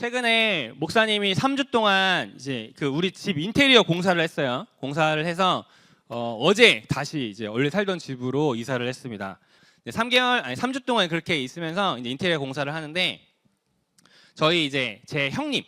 최근에 목사님이 3주 동안 이제 그 우리 집 인테리어 공사를 했어요. 공사를 해서 어제 다시 이제 원래 살던 집으로 이사를 했습니다. 3주 동안 그렇게 있으면서 이제 인테리어 공사를 하는데 저희 이제 제 형님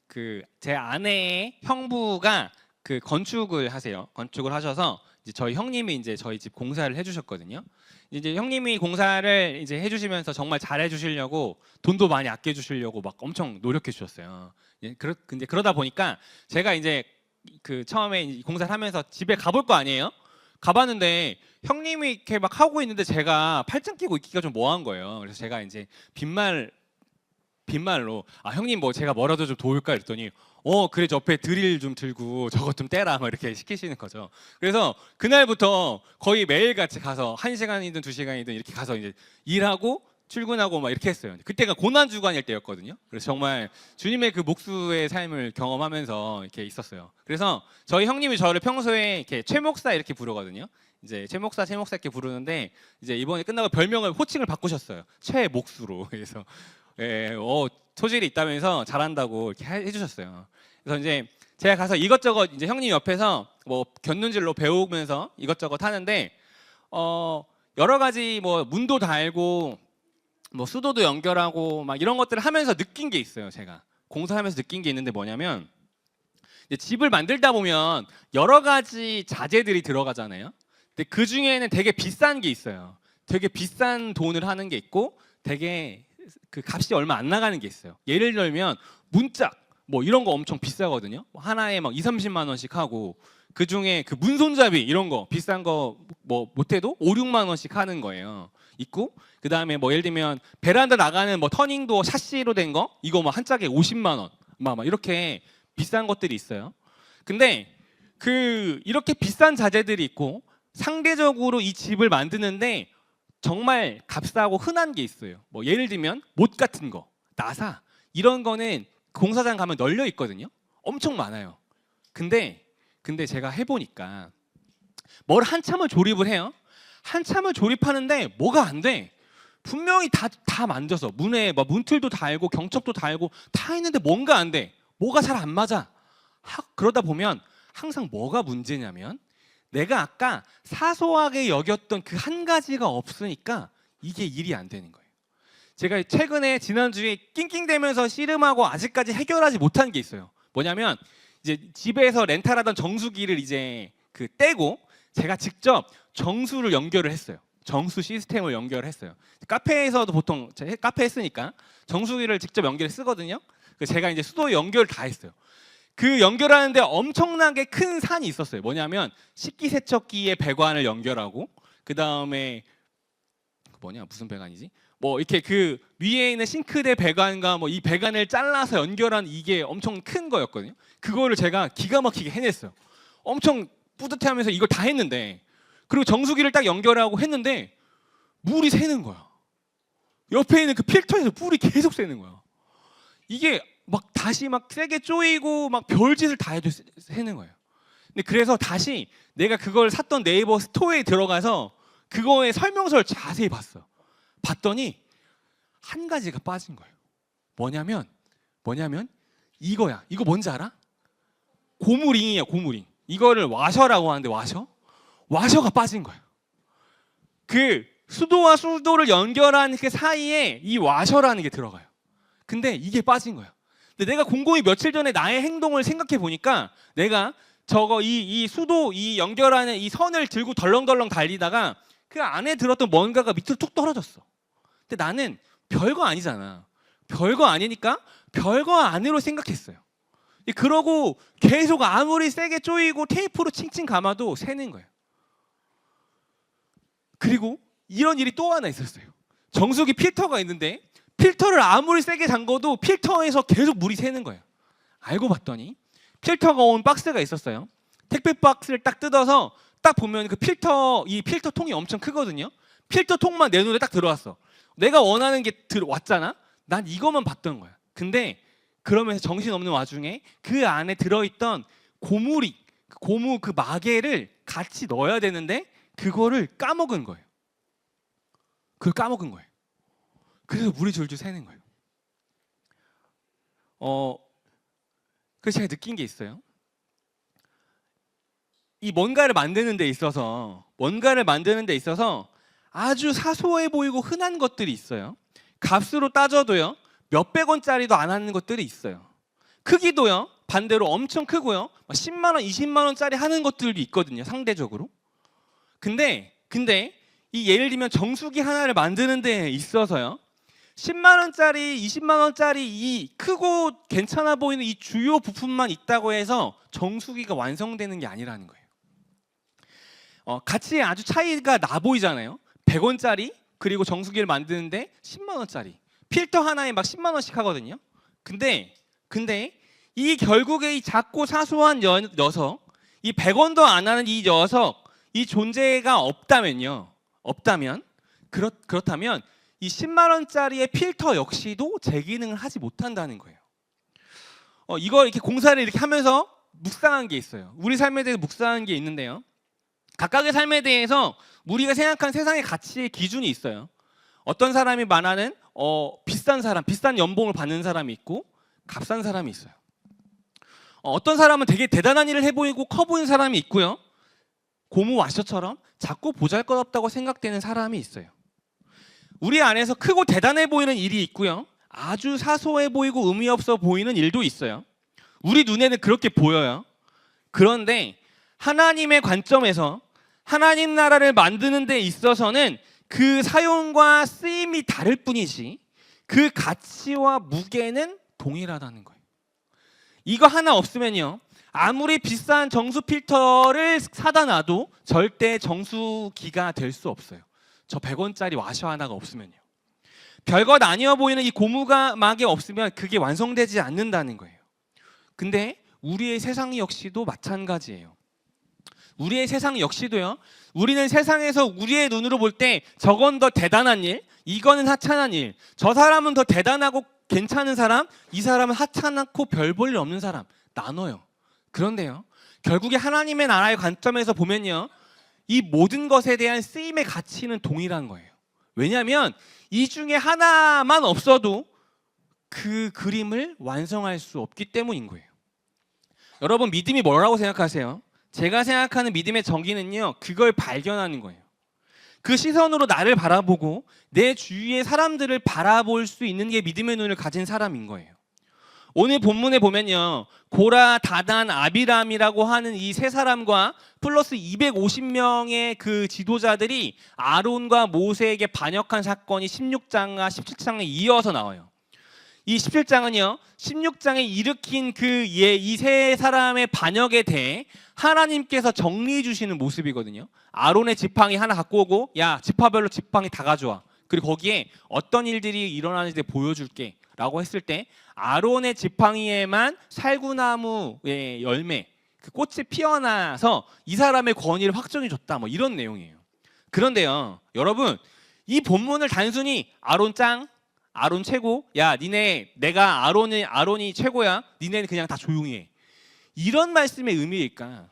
그 제 아내의 형부가 그 건축을 하세요. 건축을 하셔서 이제 저희 형님이 이제 저희 집 공사를 해주셨거든요. 이제 형님이 공사를 이제 해주시면서 정말 잘해 주시려고 돈도 많이 아껴 주시려고 막 엄청 노력해 주셨어요. 근데 그러다 보니까 제가 이제 그 처음에 공사를 하면서 집에 가볼 거 아니에요? 가봤는데 형님이 이렇게 막 하고 있는데 제가 팔짱 끼고 있기가 좀 뭐한 거예요. 그래서 제가 이제 빈말로 형님 뭐 제가 뭐라도 좀 도울까 했더니 그래 저 옆에 드릴 좀 들고 저것 좀 떼라 막 이렇게 시키시는 거죠. 그래서 그날부터 거의 매일같이 가서 1시간이든 2시간이든 이렇게 가서 이제 일하고 출근하고 막 이렇게 했어요. 그때가 고난주간일 때였거든요. 그래서 정말 주님의 그 목수의 삶을 경험하면서 이렇게 있었어요. 그래서 저희 형님이 저를 평소에 이렇게 최 목사 이렇게 부르거든요. 이제 최 목사 이렇게 부르는데 이제 이번에 끝나고 별명을 호칭을 바꾸셨어요. 최 목수로. 그래서 소질이 있다면서 잘한다고 이렇게 해주셨어요. 그래서 이제 제가 가서 이것저것 이제 형님 옆에서 뭐 곁눈질로 배우면서 이것저것 하는데 여러 가지 뭐 문도 달고 뭐 수도도 연결하고 막 이런 것들을 하면서 느낀 게 있어요. 제가 공사하면서 느낀 게 있는데 뭐냐면 이제 집을 만들다 보면 여러 가지 자재들이 들어가잖아요. 근데 그 중에는 되게 비싼 게 있어요. 되게 비싼 돈을 하는 게 있고 되게 그 값이 얼마 안 나가는 게 있어요. 예를 들면 문짝 뭐 이런 거 엄청 비싸거든요. 하나에 막 2~30만 원씩 하고 그 중에 그 문손잡이 이런 거 비싼 거 뭐 못해도 5~6만 원씩 하는 거예요. 있고 그 다음에 뭐 예를 들면 베란다 나가는 뭐 터닝도 샤시로 된 거 이거 뭐 한 짝에 50만 원 막 이렇게 비싼 것들이 있어요. 근데 그 이렇게 비싼 자재들이 있고 상대적으로 이 집을 만드는데 정말 값싸고 흔한 게 있어요. 뭐 예를 들면 못 같은 거, 나사 이런 거는 공사장 가면 널려 있거든요. 엄청 많아요. 근데 제가 해보니까 뭘 한참을 조립을 해요. 한참을 조립하는데 뭐가 안 돼. 분명히 다 만져서 문에 뭐 문틀도 달고 경첩도 달고 다 했는데 뭔가 안 돼. 뭐가 잘 안 맞아. 그러다 보면 항상 뭐가 문제냐면 내가 아까 사소하게 여겼던 그 한 가지가 없으니까 이게 일이 안 되는 거예요. 제가 최근에 지난주에 낑낑대면서 씨름하고 아직까지 해결하지 못한 게 있어요. 뭐냐면 이제 집에서 렌탈하던 정수기를 이제 그 떼고 제가 직접 정수를 연결을 했어요. 정수 시스템을 연결했어요. 카페에서도 보통 제가 카페 했으니까 정수기를 직접 연결해 쓰거든요. 그래서 제가 이제 수도 연결을 다 했어요. 그 연결하는데 엄청나게 큰 산이 있었어요. 뭐냐면 식기세척기의 배관을 연결하고 그 다음에 무슨 배관이지? 뭐 이렇게 그 위에 있는 싱크대 배관과 뭐 이 배관을 잘라서 연결한 이게 엄청 큰 거였거든요. 그거를 제가 기가 막히게 해냈어요. 엄청 뿌듯해하면서 이걸 다 했는데 그리고 정수기를 딱 연결하고 했는데 물이 새는 거야. 옆에 있는 그 필터에서 물이 계속 새는 거야. 이게 막 다시 막 세게 쪼이고 막 별짓을 다 해도 새는 거예요. 근데 그래서 다시 내가 그걸 샀던 네이버 스토어에 들어가서 그거의 설명서를 자세히 봤어. 봤더니 한 가지가 빠진 거예요. 뭐냐면 이거야. 이거 뭔지 알아? 고무링이야, 고무링. 이거를 와셔라고 하는데 와셔가 빠진 거예요. 그 수도와 수도를 연결한 그 사이에 이 와셔라는 게 들어가요. 근데 이게 빠진 거예요. 근데 내가 곰곰이 며칠 전에 나의 행동을 생각해 보니까 내가 저거 이 수도 이 연결하는 이 선을 들고 덜렁덜렁 달리다가 그 안에 들었던 뭔가가 밑으로 툭 떨어졌어. 근데 나는 별거 아니잖아. 별거 아니니까 별거 아니로 생각했어요. 그러고 계속 아무리 세게 조이고 테이프로 칭칭 감아도 새는 거예요. 그리고 이런 일이 또 하나 있었어요. 정수기 필터가 있는데 필터를 아무리 세게 잠궈도 필터에서 계속 물이 새는 거예요. 알고 봤더니 필터가 온 박스가 있었어요. 택배 박스를 딱 뜯어서 딱 보면 그 이 필터 통이 엄청 크거든요. 필터 통만 내 눈에 딱 들어왔어. 내가 원하는 게 들어왔잖아. 난 이것만 봤던 거야. 근데 그러면서 정신없는 와중에 그 안에 들어있던 고무 그 마개를 같이 넣어야 되는데 그거를 까먹은 거예요. 그걸 까먹은 거예요. 그래서 물이 줄줄 새는 거예요. 어, 그래서 제가 느낀 게 있어요. 이 뭔가를 만드는 데 있어서 아주 사소해 보이고 흔한 것들이 있어요. 값으로 따져도요, 몇백 원짜리도 안 하는 것들이 있어요. 크기도요, 반대로 엄청 크고요, 10만 원, 20만 원짜리 하는 것들도 있거든요, 상대적으로. 근데 이 예를 들면 정수기 하나를 만드는 데 있어서요, 10만 원짜리, 20만 원짜리 이 크고 괜찮아 보이는 이 주요 부품만 있다고 해서 정수기가 완성되는 게 아니라는 거예요. 가치에 아주 차이가 나 보이잖아요. 100원짜리 그리고 정수기를 만드는데 10만 원짜리 필터 하나에 막 10만 원씩 하거든요. 근데 이 결국에 이 작고 사소한 녀석, 이 100원도 안 하는 이 녀석, 이 존재가 없다면 그렇다면 이 10만 원짜리의 필터 역시도 제 기능을 하지 못한다는 거예요. 이걸 이렇게 공사를 이렇게 하면서 묵상한 게 있어요. 우리 삶에 대해서 묵상한 게 있는데요. 각각의 삶에 대해서 우리가 생각한 세상의 가치의 기준이 있어요. 어떤 사람이 말하는 비싼 사람, 비싼 연봉을 받는 사람이 있고 값싼 사람이 있어요. 어떤 사람은 되게 대단한 일을 해보이고 커 보이는 사람이 있고요. 고무 와셔처럼 작고 보잘것없다고 생각되는 사람이 있어요. 우리 안에서 크고 대단해 보이는 일이 있고요. 아주 사소해 보이고 의미 없어 보이는 일도 있어요. 우리 눈에는 그렇게 보여요. 그런데 하나님의 관점에서 하나님 나라를 만드는 데 있어서는 그 사용과 쓰임이 다를 뿐이지 그 가치와 무게는 동일하다는 거예요. 이거 하나 없으면요, 아무리 비싼 정수 필터를 사다 놔도 절대 정수기가 될 수 없어요. 저 100원짜리 와셔 하나가 없으면요. 별것 아니어 보이는 이 고무막이 없으면 그게 완성되지 않는다는 거예요. 근데 우리의 세상 역시도 마찬가지예요. 우리의 세상 역시도요, 우리는 세상에서 우리의 눈으로 볼 때 저건 더 대단한 일, 이거는 하찮은 일, 저 사람은 더 대단하고 괜찮은 사람, 이 사람은 하찮고 별 볼 일 없는 사람 나눠요. 그런데요, 결국에 하나님의 나라의 관점에서 보면요, 이 모든 것에 대한 쓰임의 가치는 동일한 거예요. 왜냐하면 이 중에 하나만 없어도 그 그림을 완성할 수 없기 때문인 거예요. 여러분, 믿음이 뭐라고 생각하세요? 제가 생각하는 믿음의 정의는요, 그걸 발견하는 거예요. 그 시선으로 나를 바라보고 내 주위의 사람들을 바라볼 수 있는 게 믿음의 눈을 가진 사람인 거예요. 오늘 본문에 보면요, 고라, 다단, 아비람이라고 하는 이 세 사람과 플러스 250명의 그 지도자들이 아론과 모세에게 반역한 사건이 16장과 17장에 이어서 나와요. 이 17장은요, 16장에 일으킨 이 세 사람의 반역에 대해 하나님께서 정리해 주시는 모습이거든요. 아론의 지팡이 하나 갖고 오고, 야, 지파별로 지팡이 다 가져와. 그리고 거기에 어떤 일들이 일어나는지 보여줄게 라고 했을 때 아론의 지팡이에만 살구나무의 열매, 그 꽃이 피어나서 이 사람의 권위를 확정해 줬다, 뭐 이런 내용이에요. 그런데요, 여러분, 이 본문을 단순히 아론 짱, 아론 최고, 야 니네 내가 아론이 최고야, 니네는 그냥 다 조용히 해, 이런 말씀의 의미일까?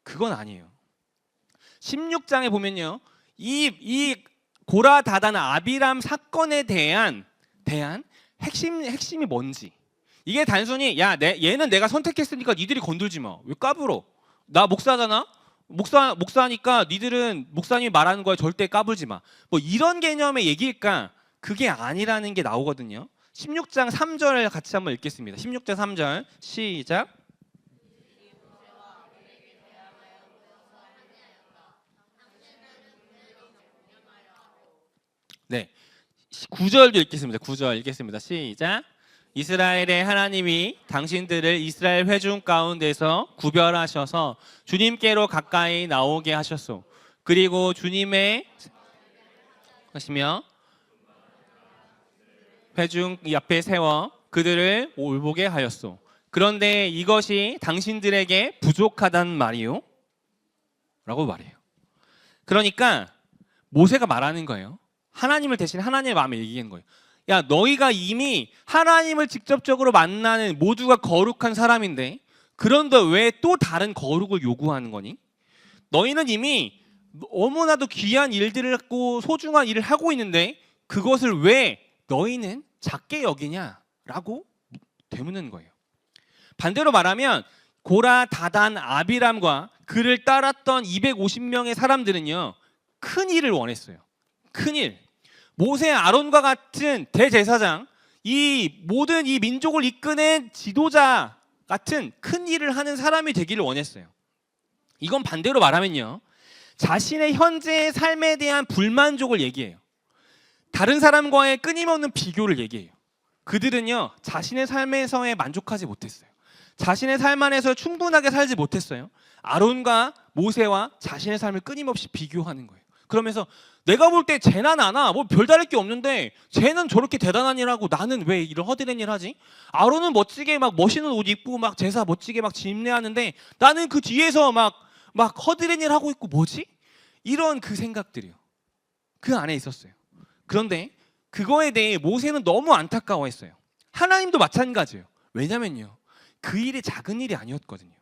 그건 아니에요. 16장에 보면요, 이 고라, 다단, 아비람 사건에 대한 핵심이 뭔지, 이게 단순히 야 얘는 내가 선택했으니까 니들이 건들지 마, 왜 까불어, 나 목사잖아, 목사니까 니들은 목사님이 말하는 거에 절대 까불지 마, 뭐 이런 개념의 얘기일까? 그게 아니라는 게 나오거든요. 16장 3절을 같이 한번 읽겠습니다. 16장 3절 시작. 네, 9절도 읽겠습니다. 9절 읽겠습니다. 시작. 이스라엘의 하나님이 당신들을 이스라엘 회중 가운데서 구별하셔서 주님께로 가까이 나오게 하셨소. 그리고 주님의 하시며 회중 앞에 세워 그들을 올보게 하였소. 그런데 이것이 당신들에게 부족하단 말이요? 라고 말해요. 그러니까 모세가 말하는 거예요. 하나님을 대신 하나님의 마음을 얘기한 거예요. 야, 너희가 이미 하나님을 직접적으로 만나는 모두가 거룩한 사람인데 그런데 왜 또 다른 거룩을 요구하는 거니? 너희는 이미 너무나도 귀한 일들을 갖고 소중한 일을 하고 있는데 그것을 왜 너희는 작게 여기냐라고 되묻는 거예요. 반대로 말하면 고라, 다단, 아비람과 그를 따랐던 250명의 사람들은요, 큰 일을 원했어요. 큰 일. 모세, 아론과 같은 대제사장, 이 모든 이 민족을 이끄는 지도자 같은 큰 일을 하는 사람이 되기를 원했어요. 이건 반대로 말하면요, 자신의 현재의 삶에 대한 불만족을 얘기해요. 다른 사람과의 끊임없는 비교를 얘기해요. 그들은요, 자신의 삶에서의 만족하지 못했어요. 자신의 삶 안에서 충분하게 살지 못했어요. 아론과 모세와 자신의 삶을 끊임없이 비교하는 거예요. 그러면서 내가 볼 때 쟤나 나나 뭐 별다를 게 없는데 쟤는 저렇게 대단한 일 하고 나는 왜 이런 허드렛 일 하지? 아론은 멋지게 막 멋있는 옷 입고 막 제사 멋지게 막 집례하는데 나는 그 뒤에서 막 허드렛 일 하고 있고 뭐지? 이런 그 생각들이요. 그 안에 있었어요. 그런데 그거에 대해 모세는 너무 안타까워했어요. 하나님도 마찬가지예요. 왜냐면요, 그 일이 작은 일이 아니었거든요.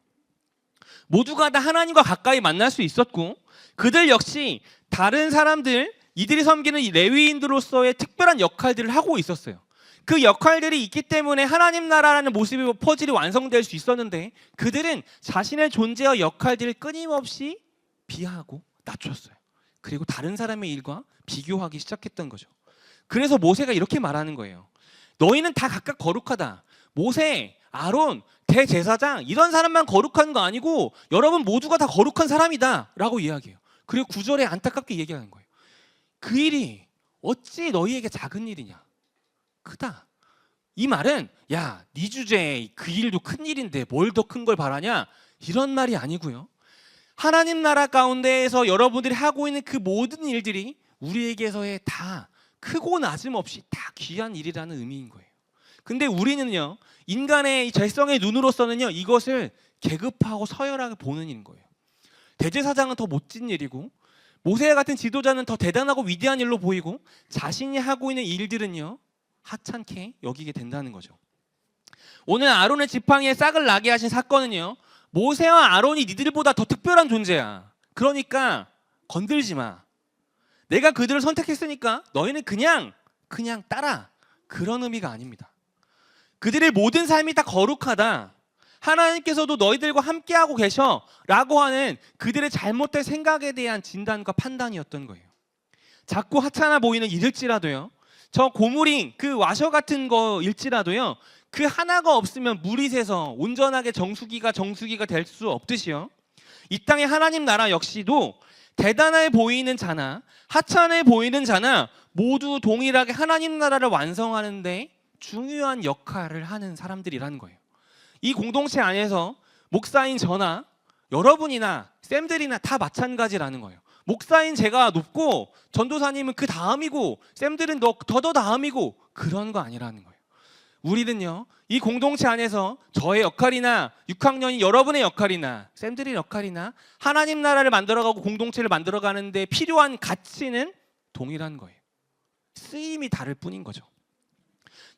모두가 다 하나님과 가까이 만날 수 있었고 그들 역시 다른 사람들, 이들이 섬기는 이 레위인들로서의 특별한 역할들을 하고 있었어요. 그 역할들이 있기 때문에 하나님 나라라는 모습의 퍼즐이 완성될 수 있었는데 그들은 자신의 존재와 역할들을 끊임없이 비하하고 낮췄어요. 그리고 다른 사람의 일과 비교하기 시작했던 거죠. 그래서 모세가 이렇게 말하는 거예요. 너희는 다 각각 거룩하다. 모세, 아론, 대제사장 이런 사람만 거룩한 거 아니고 여러분 모두가 다 거룩한 사람이다 라고 이야기해요. 그리고 9절에 안타깝게 얘기하는 거예요. 그 일이 어찌 너희에게 작은 일이냐? 크다. 이 말은 야, 네 주제에 그 일도 큰 일인데 뭘 더 큰 걸 바라냐? 이런 말이 아니고요. 하나님 나라 가운데에서 여러분들이 하고 있는 그 모든 일들이 우리에게서의 다 크고 낮음 없이 다 귀한 일이라는 의미인 거예요. 근데 우리는요, 인간의 이 죄성의 눈으로서는요, 이것을 계급하고 서열하게 보는 일인 거예요. 대제사장은 더 멋진 일이고 모세 같은 지도자는 더 대단하고 위대한 일로 보이고 자신이 하고 있는 일들은요, 하찮게 여기게 된다는 거죠. 오늘 아론의 지팡이에 싹을 나게 하신 사건은요, 모세와 아론이 니들보다 더 특별한 존재야. 그러니까 건들지 마. 내가 그들을 선택했으니까 너희는 그냥 따라. 그런 의미가 아닙니다. 그들의 모든 삶이 다 거룩하다. 하나님께서도 너희들과 함께하고 계셔 라고 하는 그들의 잘못된 생각에 대한 진단과 판단이었던 거예요. 작고 하찮아 보이는 일일지라도요, 저 고무링 그 와셔 같은 거일지라도요, 그 하나가 없으면 물이 새서 온전하게 정수기가 될 수 없듯이요, 이 땅의 하나님 나라 역시도 대단해 보이는 자나 하찮아 보이는 자나 모두 동일하게 하나님 나라를 완성하는 데 중요한 역할을 하는 사람들이라는 거예요. 이 공동체 안에서 목사인 저나 여러분이나 쌤들이나 다 마찬가지라는 거예요. 목사인 제가 높고 전도사님은 그 다음이고 쌤들은 더 다음이고 그런 거 아니라는 거예요. 우리는요, 이 공동체 안에서 저의 역할이나 6학년이 여러분의 역할이나 쌤들의 역할이나 하나님 나라를 만들어가고 공동체를 만들어가는데 필요한 가치는 동일한 거예요. 쓰임이 다를 뿐인 거죠.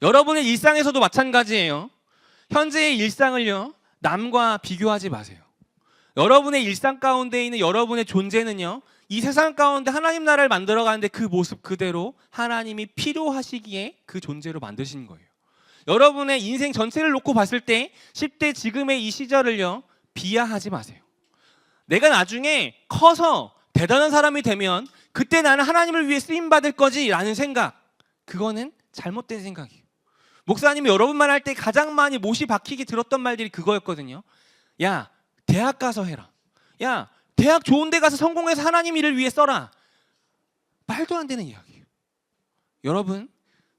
여러분의 일상에서도 마찬가지예요. 현재의 일상을요, 남과 비교하지 마세요. 여러분의 일상 가운데 있는 여러분의 존재는요, 이 세상 가운데 하나님 나라를 만들어가는데 그 모습 그대로 하나님이 필요하시기에 그 존재로 만드신 거예요. 여러분의 인생 전체를 놓고 봤을 때 10대 지금의 이 시절을요, 비하하지 마세요. 내가 나중에 커서 대단한 사람이 되면 그때 나는 하나님을 위해 쓰임받을 거지 라는 생각, 그거는 잘못된 생각이에요. 목사님이 여러분만 할 때 가장 많이 못이 박히게 들었던 말들이 그거였거든요. 야, 대학 가서 해라. 야, 대학 좋은 데 가서 성공해서 하나님 일을 위해 써라. 말도 안 되는 이야기예요. 여러분,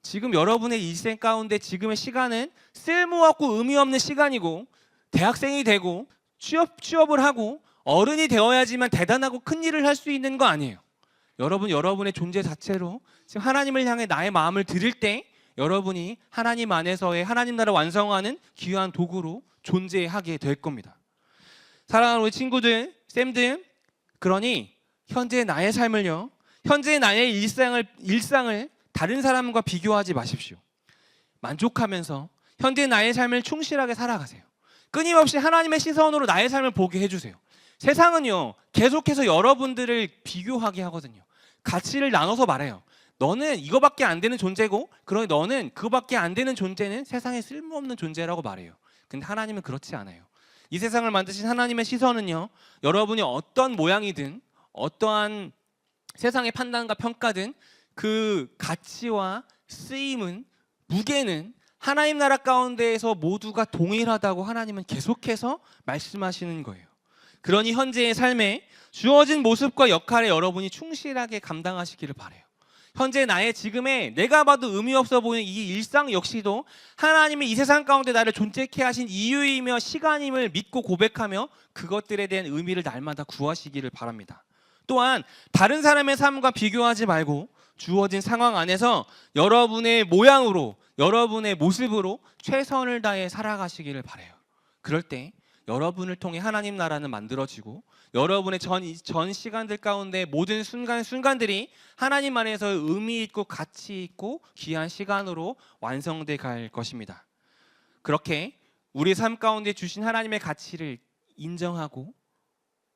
지금 여러분의 일생 가운데 지금의 시간은 쓸모없고 의미 없는 시간이고, 대학생이 되고 취업을 하고 어른이 되어야지만 대단하고 큰 일을 할 수 있는 거 아니에요. 여러분의 존재 자체로 지금 하나님을 향해 나의 마음을 드릴 때 여러분이 하나님 안에서의 하나님 나라 완성하는 귀한 도구로 존재하게 될 겁니다. 사랑하는 우리 친구들, 쌤들, 그러니 현재 나의 삶을요, 현재 나의 일상을 다른 사람과 비교하지 마십시오. 만족하면서 현재 나의 삶을 충실하게 살아가세요. 끊임없이 하나님의 시선으로 나의 삶을 보게 해주세요. 세상은요, 계속해서 여러분들을 비교하게 하거든요. 가치를 나눠서 말해요. 너는 이거밖에 안 되는 존재고, 그러니 너는 그거밖에 안 되는 존재는 세상에 쓸모없는 존재라고 말해요. 근데 하나님은 그렇지 않아요. 이 세상을 만드신 하나님의 시선은요, 여러분이 어떤 모양이든 어떠한 세상의 판단과 평가든 그 가치와 쓰임은, 무게는 하나님 나라 가운데에서 모두가 동일하다고 하나님은 계속해서 말씀하시는 거예요. 그러니 현재의 삶에 주어진 모습과 역할에 여러분이 충실하게 감당하시기를 바라요. 현재 나의 지금의 내가 봐도 의미 없어 보이는 이 일상 역시도 하나님이 이 세상 가운데 나를 존재케 하신 이유이며 시간임을 믿고 고백하며 그것들에 대한 의미를 날마다 구하시기를 바랍니다. 또한 다른 사람의 삶과 비교하지 말고 주어진 상황 안에서 여러분의 모양으로, 여러분의 모습으로 최선을 다해 살아가시기를 바라요. 그럴 때 여러분을 통해 하나님 나라는 만들어지고 여러분의 전 시간들 가운데 모든 순간들이 하나님 안에서 의미 있고 가치 있고 귀한 시간으로 완성돼 갈 것입니다. 그렇게 우리 삶 가운데 주신 하나님의 가치를 인정하고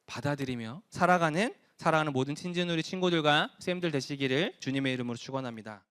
받아들이며 살아가는 사랑하는 모든 친지누리 친구들과 쌤들 되시기를 주님의 이름으로 축원합니다.